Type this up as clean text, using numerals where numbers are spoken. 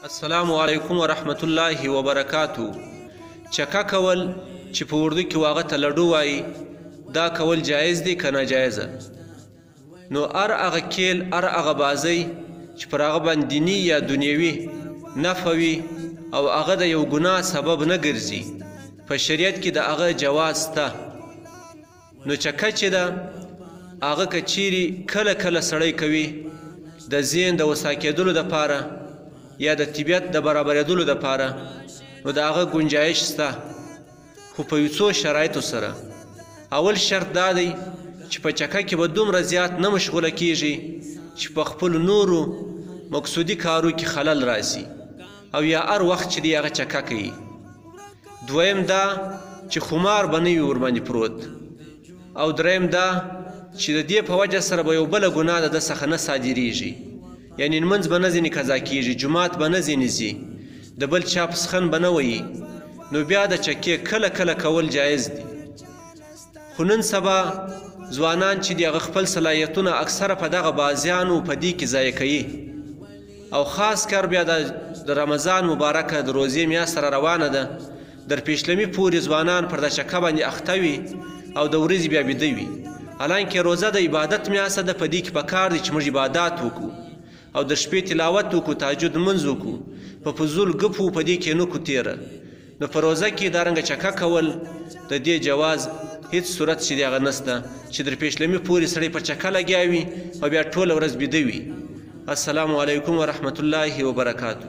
السلام علیکم ورحمت الله وبرکاتو. چکا کول چې په اردو کې واغه ته لډو وایي دا کول جایز دی که ناجایزه؟ نو هغه کیل هغه بازی چې پر هغه باندې دیني یا دنیوي نفع وي او هغه د یو ګناه سبب نه ګرځي په شریعت کې د هغه جواز شته. نو چکه چې ده هغه که چیرې کله کله سړی کوي د ذهن د وسا کېدلو دپاره یا د طبیعت د برابرېدلو دپاره نو د هغه ګنجایش شته، خو په یو څو شرایطو سره. اول شرط دا دی چې په چکه کې به دومره زیات نه مشغوله کیږي چې په خپلو نورو مقصودي کارو کې خلل راسي او یا هر وخت چې دی هغه چکه کوي. دویم دا چې خمار به نه وي ورباندې پروت. او دریم دا چې د دې په وجه سره به یو بله ګناه د ده څخه نه صادریږي، یعنې لمونځ به نه ځینې قضا کیږي، جومات به نه ځینې ځي، د بل چا پسخن به نه ویي. نو بیا د چکې کله کله کول جایز دي. خو نن سبا ځوانان چې دي هغه خپل صلاحیتونه اکثره په دغه بازیانو په دې کې ضایع کوي. او خاص کر بیا د رمضان مبارکه د روزې میاشت سره روانه ده، در پیشلمي پورې ځوانان پر د چکه باندې اخته وي او د ورځې بیا بیده وي. حالانکه روزه د عبادت میاشته ده، په دې کې پکار دی چې موږ عبادات وکړو او د شپې تلاوت وکړو، تهجد لمونځ وکړو، په فضول ګپ په دې کې نه کړو تېره. نو په روزه کې دارنګه چکه کول د دې جواز هیڅ صورت چې دی هغه نشته چې در پیشلمي پورې سړی په چکه لګیا وي او بیا ټوله ورځ بیده وي. السلام علیکم ورحمت الله وبرکاتو.